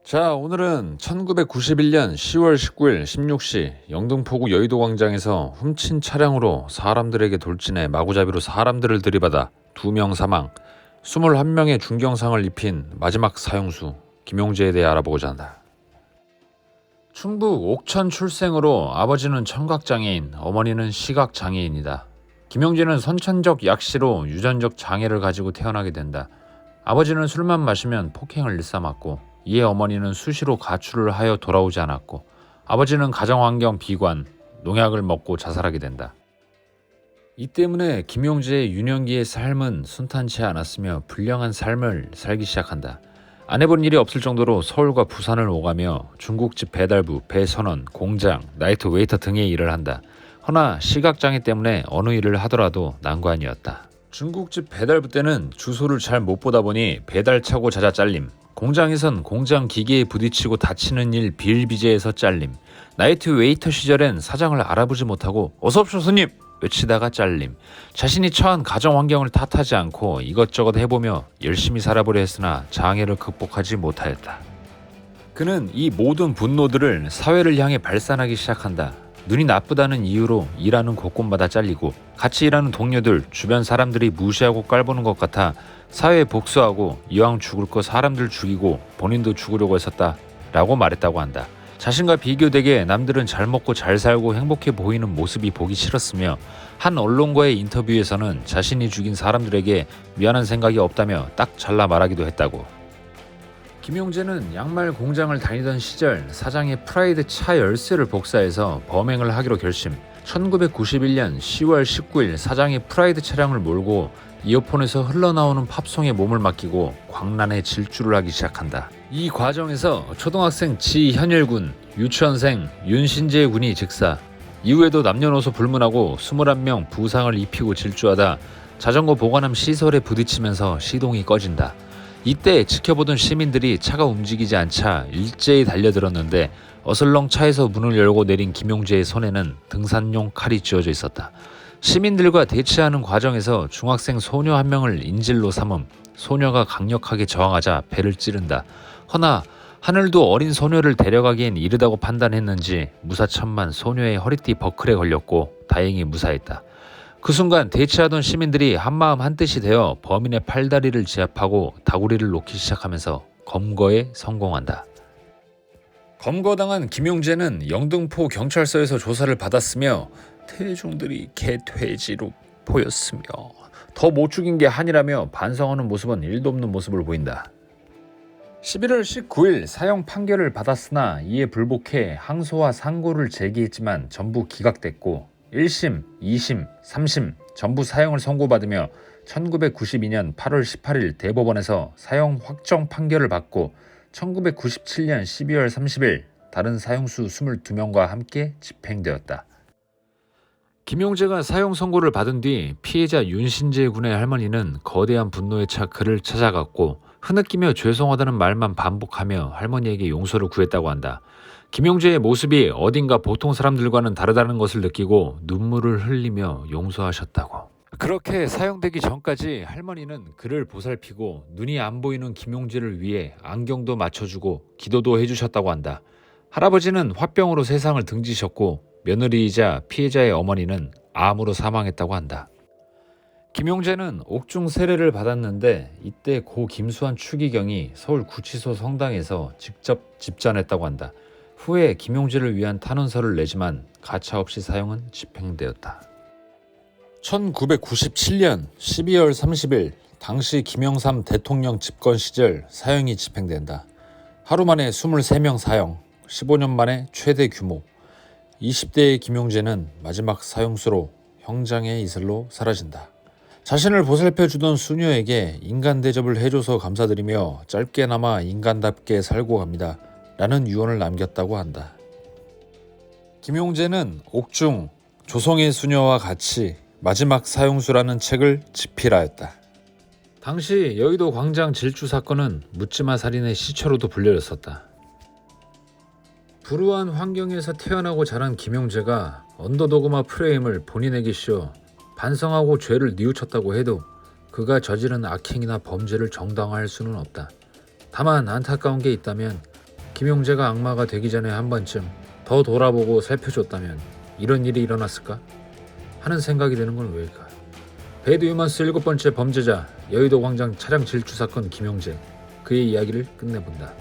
자, 오늘은 1991년 10월 19일 16시 영등포구 여의도광장에서 훔친 차량으로 사람들에게 돌진해 마구잡이로 사람들을 들이받아 2명 사망, 21명의 중경상을 입힌 마지막 사형수 김용재에 대해 알아보고자 한다. 충북 옥천 출생으로 아버지는 청각장애인, 어머니는 시각장애인이다. 김용재는 선천적 약시로 유전적 장애를 가지고 태어나게 된다. 아버지는 술만 마시면 폭행을 일삼았고 이에 어머니는 수시로 가출을 하여 돌아오지 않았고 아버지는 가정환경 비관, 농약을 먹고 자살하게 된다. 이 때문에 김용재의 유년기의 삶은 순탄치 않았으며 불량한 삶을 살기 시작한다. 안 해본 일이 없을 정도로 서울과 부산을 오가며 중국집 배달부, 배선원, 공장, 나이트 웨이터 등의 일을 한다. 허나 시각장애 때문에 어느 일을 하더라도 난관이었다. 중국집 배달부 때는 주소를 잘 못 보다 보니 배달차고 자자 잘림, 공장에선 공장 기계에 부딪히고 다치는 일 비일비재해서 잘림, 나이트 웨이터 시절엔 사장을 알아보지 못하고 어서옵쇼 손님! 외치다가 잘림, 자신이 처한 가정 환경을 탓하지 않고 이것저것 해보며 열심히 살아보려 했으나 장애를 극복하지 못하였다. 그는 이 모든 분노들을 사회를 향해 발산하기 시작한다. 눈이 나쁘다는 이유로 일하는 곳곳마다 잘리고 같이 일하는 동료들, 주변 사람들이 무시하고 깔보는 것 같아 사회에 복수하고 이왕 죽을 거 사람들 죽이고 본인도 죽으려고 했었다 라고 말했다고 한다. 자신과 비교되게 남들은 잘 먹고 잘 살고 행복해 보이는 모습이 보기 싫었으며 한 언론과의 인터뷰에서는 자신이 죽인 사람들에게 미안한 생각이 없다며 딱 잘라 말하기도 했다고. 김용재는 양말 공장을 다니던 시절 사장의 프라이드 차 열쇠를 복사해서 범행을 하기로 결심. 1991년 10월 19일 사장의 프라이드 차량을 몰고 이어폰에서 흘러나오는 팝송에 몸을 맡기고 광란에 질주를 하기 시작한다. 이 과정에서 초등학생 지현일군, 유치원생 윤신재 군이 즉사, 이후에도 남녀노소 불문하고 21명 부상을 입히고 질주하다 자전거 보관함 시설에 부딪히면서 시동이 꺼진다. 이때 지켜보던 시민들이 차가 움직이지 않자 일제히 달려들었는데 어슬렁 차에서 문을 열고 내린 김용재의 손에는 등산용 칼이 쥐어져 있었다. 시민들과 대치하는 과정에서 중학생 소녀 한 명을 인질로 삼음 소녀가 강력하게 저항하자 배를 찌른다. 허나 하늘도 어린 소녀를 데려가기엔 이르다고 판단했는지 무사천만 소녀의 허리띠 버클에 걸렸고 다행히 무사했다. 그 순간 대치하던 시민들이 한마음 한뜻이 되어 범인의 팔다리를 제압하고 다구리를 놓기 시작하면서 검거에 성공한다. 검거당한 김용재는 영등포 경찰서에서 조사를 받았으며 태중들이 개돼지로 보였으며 더 못 죽인 게 한이라며 반성하는 모습은 1도 없는 모습을 보인다. 11월 19일 사형 판결을 받았으나 이에 불복해 항소와 상고를 제기했지만 전부 기각됐고 1심, 2심, 3심 전부 사형을 선고받으며 1992년 8월 18일 대법원에서 사형 확정 판결을 받고 1997년 12월 30일 다른 사형수 22명과 함께 집행되었다. 김용재가 사형 선고를 받은 뒤 피해자 윤신재 군의 할머니는 거대한 분노에 차 그를 찾아갔고 흐느끼며 죄송하다는 말만 반복하며 할머니에게 용서를 구했다고 한다. 김용재의 모습이 어딘가 보통 사람들과는 다르다는 것을 느끼고 눈물을 흘리며 용서하셨다고. 그렇게 사형되기 전까지 할머니는 그를 보살피고 눈이 안 보이는 김용재를 위해 안경도 맞춰주고 기도도 해주셨다고 한다. 할아버지는 화병으로 세상을 등지셨고 며느리이자 피해자의 어머니는 암으로 사망했다고 한다. 김용재는 옥중 세례를 받았는데 이때 고 김수환 추기경이 서울구치소 성당에서 직접 집전했다고 한다. 후에 김용재를 위한 탄원서를 내지만 가차없이 사형은 집행되었다. 1997년 12월 30일 당시 김영삼 대통령 집권 시절 사형이 집행된다. 하루 만에 23명 사형, 15년 만에 최대 규모. 20대의 김용재는 마지막 사형수로 형장의 이슬로 사라진다. 자신을 보살펴주던 수녀에게 인간 대접을 해줘서 감사드리며 짧게나마 인간답게 살고 갑니다 라는 유언을 남겼다고 한다. 김용재는 옥중, 조성의 수녀와 같이 마지막 사형수라는 책을 집필하였다. 당시 여의도 광장 질주 사건은 묻지마 살인의 시초로도 불려졌었다. 불우한 환경에서 태어나고 자란 김용재가 언더도그마 프레임을 본인에게 씌워 반성하고 죄를 뉘우쳤다고 해도 그가 저지른 악행이나 범죄를 정당화할 수는 없다. 다만 안타까운 게 있다면 김용재가 악마가 되기 전에 한 번쯤 더 돌아보고 살펴줬다면 이런 일이 일어났을까 하는 생각이 드는 건 왜일까? 배드 휴먼스 7번째 범죄자 여의도 광장 차량 질주 사건 김용재, 그의 이야기를 끝내본다.